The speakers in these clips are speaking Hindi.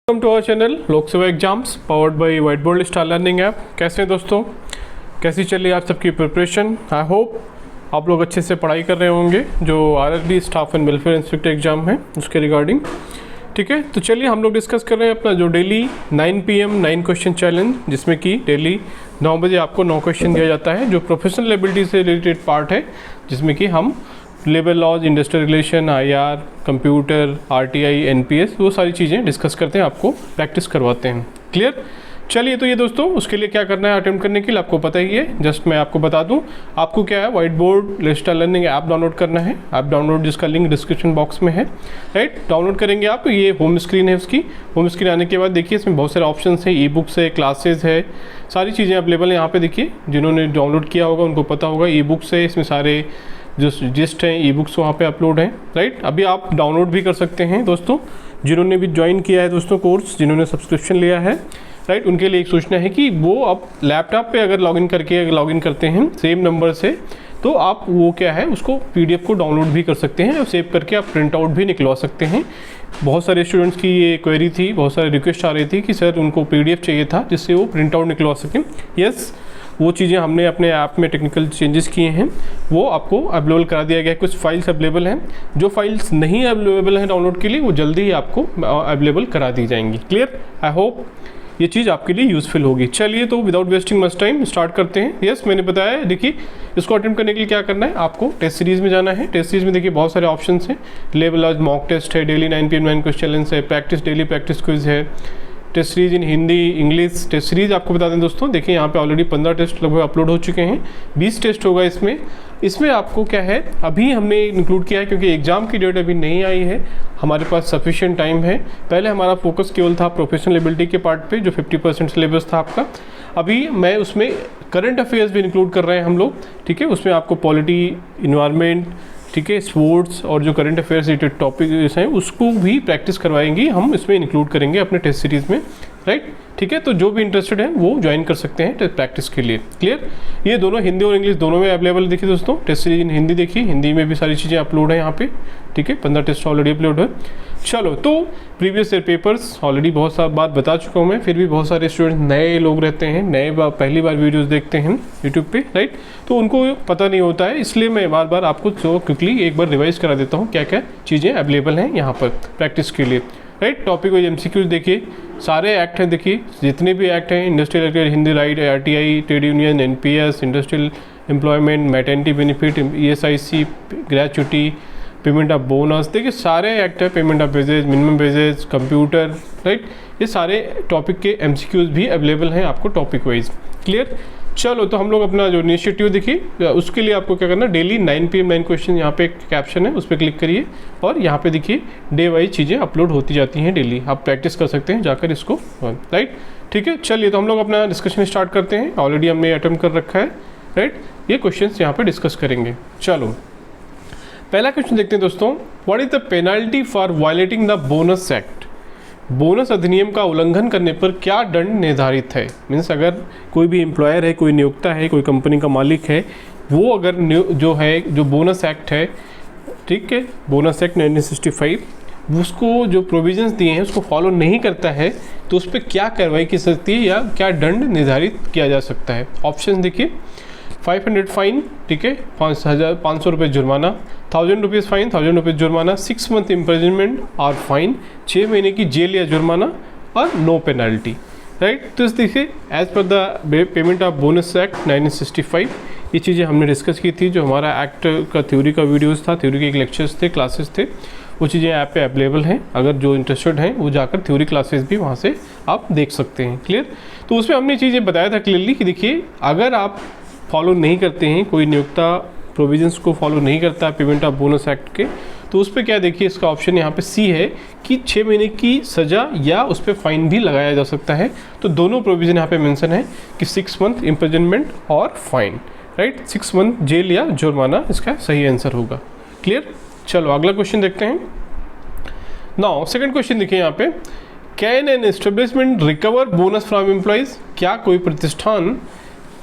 वेलकम टू आवर चैनल लोक सेवा exams powered by white board star learning app. कैसे हैं दोस्तों, कैसी चल रही है आप सबकी प्रिपरेशन। आई होप आप लोग अच्छे से पढ़ाई कर रहे होंगे जो RRB staff and welfare inspector exam है उसके रिगार्डिंग। ठीक है, तो चलिए हम लोग डिस्कस कर रहे हैं अपना जो डेली 9 PM 9 क्वेश्चन चैलेंज, जिसमें कि डेली 9 बजे आपको 9 क्वेश्चन दिया जाता है जो प्रोफेशनल एबिलिटी से रिलेटेड पार्ट है, जिसमें कि हम labour laws, industrial relation, IR, computer, RTI, NPS वो सारी चीज़ें डिस्कस करते हैं, आपको प्रैक्टिस करवाते हैं। क्लियर। चलिए, तो ये दोस्तों उसके लिए क्या करना है अटेम्प्ट करने के लिए आपको पता ही है। जस्ट मैं आपको बता दूं, आपको क्या है white board star learning app download करना है। ऐप डाउनलोड जिसका लिंक डिस्क्रिप्शन बॉक्स में है, राइट। डाउनलोड करेंगे आप, ये होम स्क्रीन है उसकी। होम स्क्रीन आने के बाद देखिए इसमें बहुत सारे ऑप्शन है, ई बुक्स है, क्लासेज है, सारी चीज़ें अवेलेबल है यहाँ पे। देखिए जिन्होंने डाउनलोड किया होगा उनको पता होगा, ई बुक्स है इसमें सारे जो जिस्ट हैं, ई बुक्स वहाँ पे अपलोड हैं, राइट। अभी आप डाउनलोड भी कर सकते हैं दोस्तों, जिन्होंने भी ज्वाइन किया है दोस्तों कोर्स, जिन्होंने सब्सक्रिप्शन लिया है, राइट, उनके लिए एक सूचना है कि वो अब लैपटॉप पे अगर लॉगिन करते हैं सेम नंबर से, तो आप वो क्या है उसको PDF को डाउनलोड भी कर सकते हैं और सेव करके आप प्रिंट आउट भी निकलवा सकते हैं। बहुत सारे स्टूडेंट्स की ये क्वेरी थी, बहुत सारे रिक्वेस्ट आ रही थी कि सर उनको PDF चाहिए था जिससे वो प्रिंट आउट निकलवा सकें। यस, वो चीज़ें हमने अपने ऐप में टेक्निकल चेंजेस किए हैं, वो आपको अवेलेबल करा दिया गया है। कुछ फाइल्स अवेलेबल हैं, जो फाइल्स नहीं अवेलेबल हैं डाउनलोड के लिए वो जल्दी ही आपको अवेलेबल करा दी जाएंगी। क्लियर। आई होप ये चीज़ आपके लिए यूज़फुल होगी। चलिए, तो without wasting much time start करते हैं। यस, मैंने बताया है, देखिए इसको अटेम्प्ट करने के लिए क्या करना है, आपको टेस्ट सीरीज़ में जाना है। टेस्ट सीरीज़ में देखिए बहुत सारे ऑप्शन हैं, लेबर लॉज मॉक टेस्ट है, डेली 9 PM 9 क्वेश्चन चैलेंज है, प्रैक्टिस डेली प्रैक्टिस क्विज है, test series in Hindi English. Test series आपको बता दें दोस्तों, देखिए यहाँ पे ऑलरेडी 15 टेस्ट लगभग अपलोड हो चुके हैं, 20 टेस्ट होगा इसमें आपको क्या है अभी हमने इंक्लूड किया है क्योंकि एग्जाम की डेट अभी नहीं आई है, हमारे पास सफिशिएंट टाइम है। पहले हमारा फोकस केवल था प्रोफेशनल एबिलिटी के पार्ट पे जो 50% सिलेबस था आपका। अभी मैं उसमें करंट अफेयर्स भी इंक्लूड कर रहे हैं हम लोग, ठीक है। उसमें आपको पॉलिटी, इन्वायरमेंट, ठीक है, स्पोर्ट्स और जो करंट अफेयर्स रिलेटेड टॉपिक्स हैं उसको भी प्रैक्टिस करवाएंगे, हम इसमें इंक्लूड करेंगे अपने टेस्ट सीरीज़ में, राइट। ठीक है, तो जो भी इंटरेस्टेड है वो ज्वाइन कर सकते हैं प्रैक्टिस के लिए। क्लियर। ये दोनों हिंदी और इंग्लिश दोनों में अवेलेबल देखिए दोस्तों। टेस्ट सीरीज इन हिंदी देखिए, हिंदी में भी सारी चीज़ें अपलोड है यहाँ पे, ठीक है। 15 टेस्ट ऑलरेडी अपलोड है। चलो, तो प्रीवियस ईयर पेपर्स ऑलरेडी बहुत सारी बार बता चुका हूँ मैं, फिर भी बहुत सारे स्टूडेंट नए लोग रहते हैं, नए पहली बार वीडियोस देखते हैं यूट्यूब पे, राइट, तो उनको पता नहीं होता है, इसलिए मैं बार बार आपको जो क्विकली एक बार रिवाइज करा देता हूँ क्या क्या चीज़ें अवेलेबल हैं यहाँ पर प्रैक्टिस के लिए, राइट। टॉपिक वाइज MCQs देखिए, सारे एक्ट हैं, देखिए जितने भी एक्ट हैं, industrial act, Hindi right, RTI, trade union, NPS, industrial employment, maternity benefit, ESIC, gratuity, payment of bonus, देखिए सारे एक्ट है, payment of wages, minimum wages, computer, right, ये सारे टॉपिक के MCQs भी अवेलेबल हैं आपको टॉपिक वाइज। क्लियर। चलो, तो हम लोग अपना जो इनिशिएटिव देखिए, उसके लिए आपको क्या करना, डेली 9 PM 9 क्वेश्चन, यहाँ पे एक कैप्शन है उस पर क्लिक करिए और यहाँ पे देखिए डे वाइज चीज़ें अपलोड होती जाती हैं डेली, आप प्रैक्टिस कर सकते हैं जाकर इसको, राइट। ठीक है, चलिए तो हम लोग अपना डिस्कशन स्टार्ट करते हैं। ऑलरेडी हमने अटेम्प्ट कर रखा है, राइट, ये क्वेश्चन यहाँ पर डिस्कस करेंगे। चलो, पहला क्वेश्चन देखते हैं दोस्तों। What is the penalty for violating the bonus act. Bonus अधिनियम का उल्लंघन करने पर क्या दंड निर्धारित है। मीन्स अगर कोई भी एम्प्लॉयर है, कोई नियोक्ता है, कोई कंपनी का मालिक है, वो अगर जो है जो बोनस एक्ट है, ठीक है, बोनस एक्ट 1965, उसको जो प्रोविजंस दिए हैं उसको फॉलो नहीं करता है तो उस पर क्या कार्रवाई की सकती है या क्या दंड निर्धारित किया जा सकता है। ऑप्शन देखिए, 500 फाइन, ठीक है, 500 रुपये जुर्माना, 1000 रुपीज़ फाइन, 1000 रुपीज़ जुर्माना, 6 मंथ इम्प्रिजनमेंट और फाइन, 6 महीने की जेल या जुर्माना और नो पेनल्टी, राइट। तो इस देखिए एज पर the payment of bonus act 1965 ये चीज़ें हमने डिस्कस की थी, जो हमारा एक्ट का थ्योरी का वीडियोस था, थ्योरी के एक लेक्चर्स थे, क्लासेस थे, वो चीज़ें ऐप पे अवेलेबल हैं। अगर जो इंटरेस्टेड हैं वो जाकर थ्योरी क्लासेस भी वहाँ से आप देख सकते हैं। क्लियर। तो उसमें हमने चीज़ें बताया था क्लियरली कि देखिए अगर आप फॉलो नहीं करते हैं, कोई नियोक्ता प्रोविजंस को फॉलो नहीं करता है पेमेंट ऑफ बोनस एक्ट के, तो उस पर क्या देखिए इसका ऑप्शन यहाँ पे C है कि 6 महीने की सज़ा या उस पर फाइन भी लगाया जा सकता है। तो दोनों प्रोविज़न यहाँ पे मेंशन है कि 6 मंथ इम्प्रिजनमेंट और फाइन, राइट, 6 मंथ जेल या जुर्माना इसका सही आंसर होगा। क्लियर। चलो अगला क्वेश्चन देखते हैं। नाउ सेकंड क्वेश्चन देखिए यहाँ पे, can an establishment recover bonus from employees. क्या कोई प्रतिष्ठान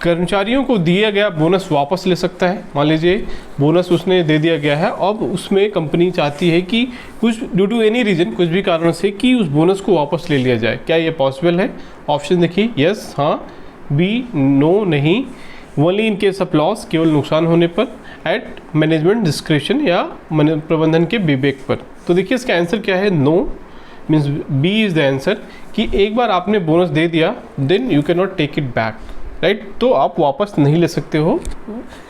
कर्मचारियों को दिया गया बोनस वापस ले सकता है। मान लीजिए बोनस उसने दे दिया गया है, अब उसमें कंपनी चाहती है कि कुछ ड्यू टू एनी रीज़न, कुछ भी कारण से, कि उस बोनस को वापस ले लिया जाए। क्या ये पॉसिबल है? ऑप्शन देखिए, यस हाँ, बी नो नहीं, only in case of loss, केवल नुकसान होने पर, एट मैनेजमेंट डिस्क्रिप्शन या प्रबंधन के विवेक पर। तो देखिए इसका आंसर क्या है, no, means B is the answer, कि एक बार आपने बोनस दे दिया then you can not take it back, right, तो आप वापस नहीं ले सकते हो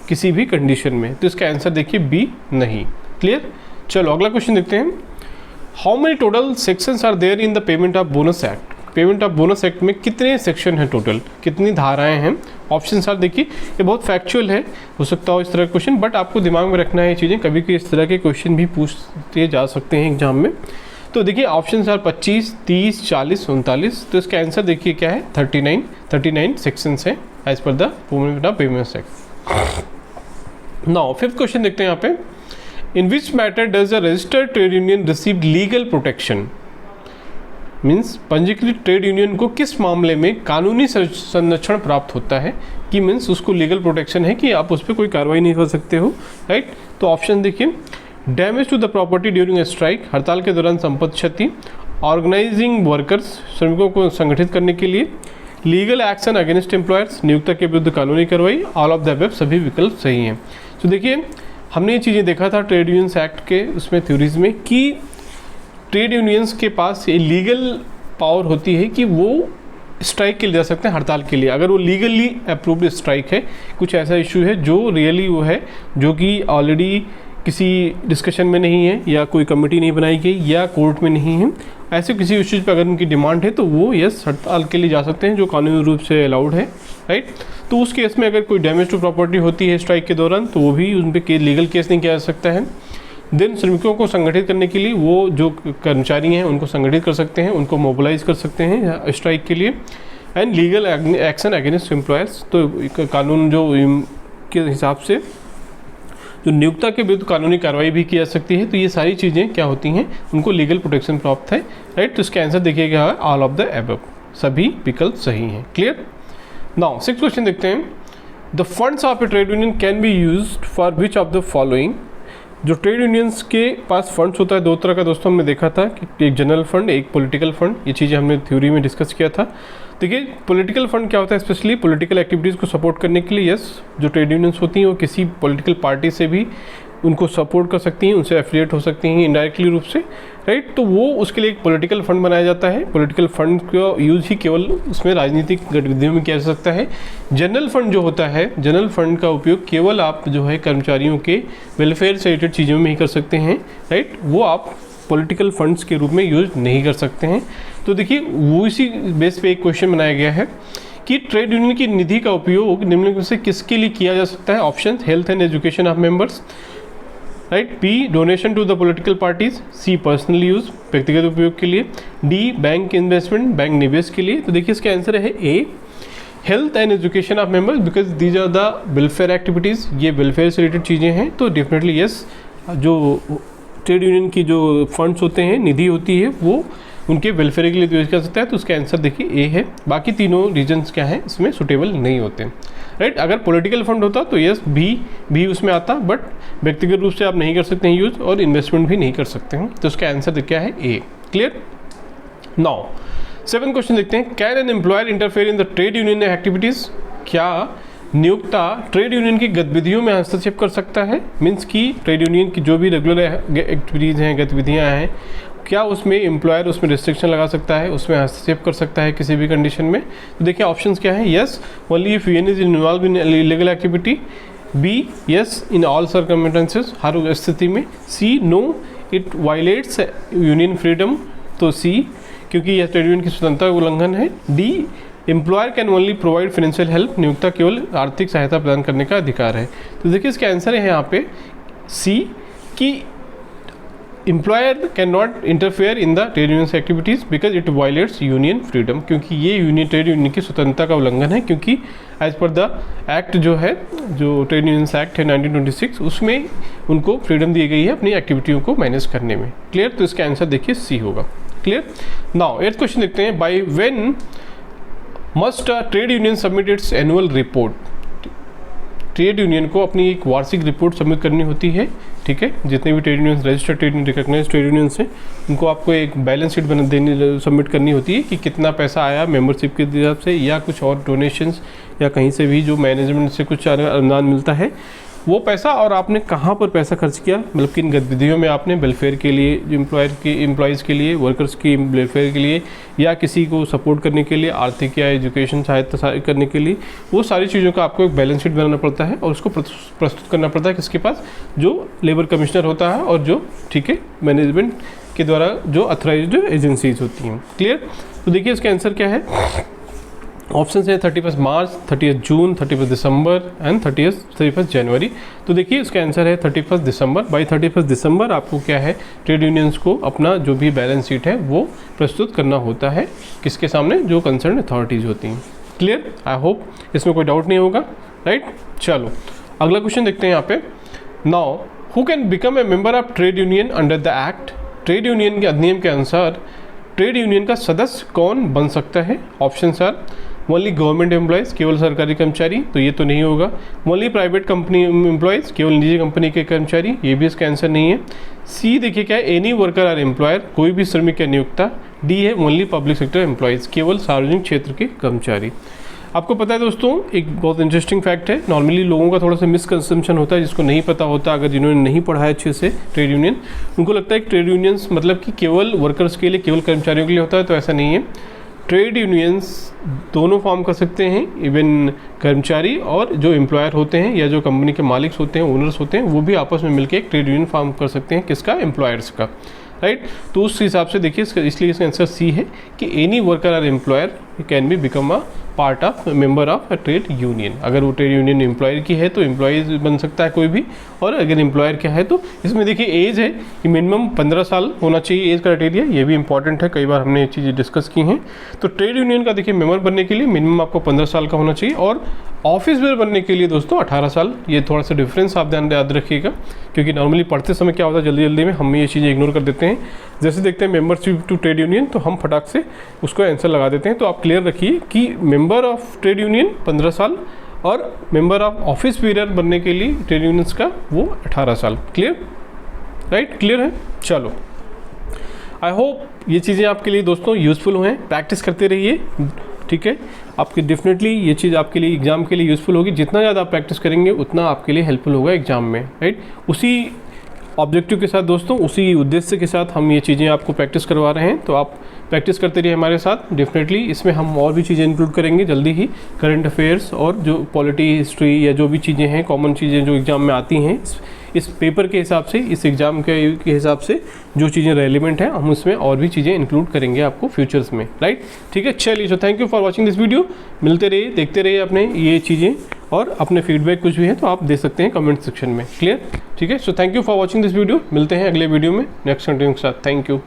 किसी भी कंडीशन में। तो इसका आंसर देखिए बी नहीं। क्लियर? चलो अगला क्वेश्चन देखते हैं। How many total sections are there in the payment of bonus act? Payment of bonus act में कितने सेक्शन हैं टोटल, कितनी धाराएं हैं? ऑप्शन आर देखिए, ये बहुत फैक्चुअल है, हो सकता हो इस तरह का क्वेश्चन, बट आपको दिमाग में रखना है ये चीज़ें, कभी कभी इस तरह के क्वेश्चन भी पूछते जा सकते हैं एग्जाम में। तो देखिए ऑप्शन आर 25, 30, 40, 39। तो इसका आंसर देखिए क्या है, 39 सेक्शंस हैं एज पर the payment of bonus act. Now fifth question देखते हैं यहाँ पे। In which matter does a registered trade union receive legal protection? Means पंजीकृत ट्रेड यूनियन को किस मामले में कानूनी संरक्षण प्राप्त होता है, कि मीन्स उसको लीगल प्रोटेक्शन है कि आप उस पर कोई कार्रवाई नहीं कर सकते हो, राइट। तो ऑप्शन देखिए, damage to the property during a strike, हड़ताल के दौरान संपत्ति क्षति, ऑर्गेनाइजिंग वर्कर्स, श्रमिकों को संगठित करने के लिए, लीगल एक्शन अगेंस्ट एम्प्लॉयर्स, नियोक्ता के विरुद्ध कानूनी कार्रवाई, ऑल ऑफ द अबव, सभी विकल्प सही हैं। तो देखिए हमने ये चीज़ें देखा था ट्रेड यूनियंस एक्ट के उसमें थ्योरीज में, कि ट्रेड यूनियंस के पास ये लीगल पावर होती है कि वो स्ट्राइक के लिए जा सकते हैं, हड़ताल के लिए, अगर वो लीगली अप्रूव्ड स्ट्राइक है, कुछ ऐसा इशू है जो रियली वो है, जो कि ऑलरेडी किसी डिस्कशन में नहीं है, या कोई कमेटी नहीं बनाई गई, या कोर्ट में नहीं है, ऐसे किसी इश्यूज पर अगर उनकी डिमांड है तो वो यस हड़ताल के लिए जा सकते हैं, जो कानूनी रूप से अलाउड है, राइट। तो उस केस में अगर कोई डैमेज टू प्रॉपर्टी होती है स्ट्राइक के दौरान, तो वो भी उन पर लीगल केस नहीं किया जा सकता है। देन श्रमिकों को संगठित करने के लिए वो जो कर्मचारी हैं उनको संगठित कर सकते हैं, उनको मोबिलाइज कर सकते हैं स्ट्राइक के लिए, and legal action against employers, तो कानून जो के हिसाब से जो नियोक्ता के विरुद्ध कानूनी कार्रवाई भी की जा सकती है। तो ये सारी चीज़ें क्या होती हैं, उनको लीगल प्रोटेक्शन प्राप्त है, राइट। तो इसका आंसर देखिएगा ऑल ऑफ द अबव, सभी विकल्प सही हैं। क्लियर? नाउ सिक्स्थ क्वेश्चन देखते हैं। The funds of A trade union can be used for which of the following? जो ट्रेड यूनियंस के पास फंड्स होता है दो तरह का दोस्तों, हमने देखा था कि एक जनरल फंड, एक पॉलिटिकल फंड, ये चीज़ें हमने थ्योरी में डिस्कस किया था। देखिए पॉलिटिकल फंड क्या होता है, स्पेशली पॉलिटिकल एक्टिविटीज़ को सपोर्ट करने के लिए, यस, जो ट्रेड यूनियंस होती हैं वो किसी पॉलिटिकल पार्टी से भी उनको सपोर्ट कर सकती हैं, उनसे एफिलिएट हो सकती हैं इनडायरेक्टली रूप से, राइट। तो वो उसके लिए एक पॉलिटिकल फंड बनाया जाता है। पॉलिटिकल फंड का यूज़ ही केवल उसमें राजनीतिक गतिविधियों में किया जा सकता है। जनरल फंड जो होता है, जनरल फंड का उपयोग केवल आप जो है कर्मचारियों के वेलफेयर से रिलेटेड चीज़ों में ही कर सकते हैं, राइट। वो आप पॉलिटिकल फंड्स के रूप में यूज नहीं कर सकते हैं। तो देखिए वो इसी बेस पे एक क्वेश्चन बनाया गया है कि ट्रेड यूनियन की निधि का उपयोग निम्नलिखित में से किसके लिए किया जा सकता है? Option, health and education of members, right, B donation to the political parties, C personal use, व्यक्तिगत उपयोग के लिए, डी बैंक इन्वेस्टमेंट, बैंक निवेश के लिए। तो देखिए इसका आंसर है A, health and education of members, because these are the welfare activities, ये वेलफेयर से रिलेटेड चीज़ें हैं। तो डेफिनेटली यस, जो ट्रेड यूनियन की जो फंड्स होते हैं, निधि होती है, वो उनके वेलफेयर के लिए यूज कर सकता है। तो उसका आंसर देखिए ए है। बाकी तीनों रीजन्स क्या हैं इसमें सुटेबल नहीं होते, राइट। अगर पॉलिटिकल फंड होता तो यस भी उसमें आता, बट व्यक्तिगत रूप से आप नहीं कर सकते हैं यूज, और इन्वेस्टमेंट भी नहीं कर सकते हैं। तो उसका आंसर क्या है ए। क्लियर? नाउ सेवन क्वेश्चन देखते हैं। Can an employer interfere in the trade union activities? क्या नियोक्ता ट्रेड यूनियन की गतिविधियों में हस्तक्षेप कर सकता है? मीन्स की ट्रेड यूनियन की जो भी रेगुलर एक्टिविटीज़ हैं, गतिविधियाँ हैं, क्या उसमें एम्प्लॉयर उसमें रिस्ट्रिक्शन लगा सकता है, उसमें हस्तक्षेप कर सकता है किसी भी कंडीशन में? तो देखिए ऑप्शंस क्या है, yes only if union is involve in illegal activity, B yes in all circumstances, हर स्थिति में, C no it violates union freedom, तो सी क्योंकि यह ट्रेड यूनियन की स्वतंत्रता का उल्लंघन है, D employer can only provide financial help, नियोक्ता केवल आर्थिक सहायता प्रदान करने का अधिकार है। तो देखिए इसका आंसर है यहाँ पे सी, कि employer can not interfere in the trade unions activities because it violates union freedom, क्योंकि ये यूनियन ट्रेड यूनियन की स्वतंत्रता का उल्लंघन है, क्योंकि एज पर द एक्ट जो है, जो ट्रेड यूनियंस एक्ट है 1926, उसमें उनको फ्रीडम दी गई है अपनी एक्टिविटियों को मैनेज करने में। क्लियर? तो इसका आंसर देखिए सी होगा। क्लियर? नाउ एट क्वेश्चन देखते हैं। By when must trade union submit it's annual report. Trade union को अपनी एक वार्षिक रिपोर्ट सबमिट करनी होती है, ठीक है। जितने भी trade unions registered trade union recognised trade unions हैं उनको आपको एक बैलेंस शीट सबमिट करनी होती है कि कितना पैसा आया मेंबरशिप के हिसाब से या कुछ और डोनेशंस या कहीं से भी जो मैनेजमेंट से कुछ अनुदान मिलता है वो पैसा, और आपने कहाँ पर पैसा खर्च किया, मतलब किन गतिविधियों में आपने वेलफेयर के लिए, एम्प्लॉयज़ के लिए, वर्कर्स की वेलफेयर के लिए या किसी को सपोर्ट करने के लिए, आर्थिक या एजुकेशन सहायता करने के लिए, वो सारी चीज़ों का आपको एक बैलेंस शीट बनाना पड़ता है और उसको प्रस्तुत करना पड़ता है किसके पास, जो लेबर कमिश्नर होता है और जो, ठीक है, मैनेजमेंट के द्वारा जो अथॉराइज्ड एजेंसीज होती हैं। क्लियर। तो देखिए इसका आंसर क्या है। ऑप्शन है 31 मार्च, 30 जून, 31 दिसंबर एंड 31 जनवरी। तो देखिए इसका आंसर है 31 दिसंबर। बाई 31 दिसंबर आपको क्या है, ट्रेड यूनियंस को अपना जो भी बैलेंस शीट है वो प्रस्तुत करना होता है किसके सामने, जो कंसर्न अथॉरिटीज़ होती हैं। क्लियर। आई होप इसमें कोई डाउट नहीं होगा, राइट। चलो अगला क्वेश्चन देखते हैं यहाँ पे। Now who can become a member of trade union under the act. Trade union के अधिनियम के अनुसार ट्रेड यूनियन का सदस्य कौन बन सकता है। Option are only government employees, केवल सरकारी कर्मचारी, तो ये तो नहीं होगा। ओनली प्राइवेट कंपनी एम्प्लॉयज़, केवल निजी कंपनी के कर्मचारी, ये भी इसका आंसर नहीं है। सी देखिए क्या है, एनी वर्कर आर एम्प्लॉयर, कोई भी श्रमिक या नियोक्ता। डी है ओनली पब्लिक सेक्टर एम्प्लॉयज़, केवल सार्वजनिक क्षेत्र के कर्मचारी। आपको पता है दोस्तों एक बहुत इंटरेस्टिंग फैक्ट है, नॉर्मली लोगों का थोड़ा सा मिसकंसेप्शन होता है जिसको नहीं पता होता, अगर जिन्होंने नहीं पढ़ा है अच्छे से ट्रेड यूनियन, उनको लगता है कि ट्रेड यूनियंस मतलब कि केवल वर्कर्स के लिए, केवल कर्मचारियों के लिए होता है, तो ऐसा नहीं है। ट्रेड यूनियंस दोनों फॉर्म कर सकते हैं, इवन कर्मचारी और जो एम्प्लॉयर होते हैं या जो कंपनी के मालिक होते हैं, ओनर्स होते हैं, वो भी आपस में मिलकर एक ट्रेड यूनियन फॉर्म कर सकते हैं, किसका, एम्प्लॉयर्स का, राइट। तो उस हिसाब से देखिए इसलिए इसका आंसर सी है कि एनी वर्कर और employer can be become a part of member of a trade union. अगर वो ट्रेड यूनियन एम्प्लॉयर की है तो एम्प्लॉयज बन सकता है कोई भी, और अगर एम्प्लॉयर क्या है तो इसमें देखिए एज है कि मिनिमम 15 साल होना चाहिए एज क्राइटेरिया, ये भी इंपॉर्टेंट है, कई बार हमने ये चीज़ें डिस्कस की हैं। तो ट्रेड यूनियन का देखिए मेंबर बनने के लिए मिनिमम आपको 15 साल का होना चाहिए, और ऑफिस वेयर बनने के लिए दोस्तों 18 साल। ये थोड़ा सा डिफरेंस आप ध्यान याद रखिएगा, क्योंकि नॉर्मली पढ़ते समय क्या होता है जल्दी जल्दी में हम ये चीज़ें इग्नोर कर देते हैं। जैसे देखते हैं मेंबरशिप टू ट्रेड यूनियन तो हम फटाक से उसको आंसर लगा देते हैं। तो आप क्लियर रखिए कि मेंबर ऑफ ट्रेड यूनियन 15 साल और मेंबर ऑफ ऑफिस वेयर बनने के लिए ट्रेड यूनियंस का वो 18 साल। क्लियर, राइट, क्लियर है। चलो आई होप ये चीज़ें आपके लिए दोस्तों यूज़फुल हुए, प्रैक्टिस करते रहिए, ठीक है। आपकी डेफिनेटली ये चीज़ आपके लिए एग्ज़ाम के लिए यूज़फुल होगी। जितना ज़्यादा आप प्रैक्टिस करेंगे उतना आपके लिए हेल्पफुल होगा एग्ज़ाम में, राइट। उसी ऑब्जेक्टिव के साथ दोस्तों, उसी उद्देश्य के साथ हम ये चीज़ें आपको प्रैक्टिस करवा रहे हैं, तो आप प्रैक्टिस करते रहिए हमारे साथ। डेफिनेटली इसमें हम और भी चीज़ें इंक्लूड करेंगे जल्दी ही, करंट अफेयर्स और जो पॉलिटी, हिस्ट्री या जो भी चीज़ें हैं, कॉमन चीज़ें जो एग्ज़ाम में आती हैं इस पेपर के हिसाब से, इस एग्ज़ाम के हिसाब से जो चीज़ें रेलिवेंट हैं हम उसमें और भी चीज़ें इंक्लूड करेंगे आपको फ्यूचर्स में, राइट। ठीक है, चलिए, so thank you for watching this video. मिलते रहिए, देखते रहिए अपने ये चीज़ें, और अपने फीडबैक कुछ भी है तो आप दे सकते हैं कमेंट सेक्शन में। क्लियर, ठीक है। So thank you for watching this video. मिलते हैं अगले वीडियो में नेक्स्ट कंटेंट के साथ। Thank you.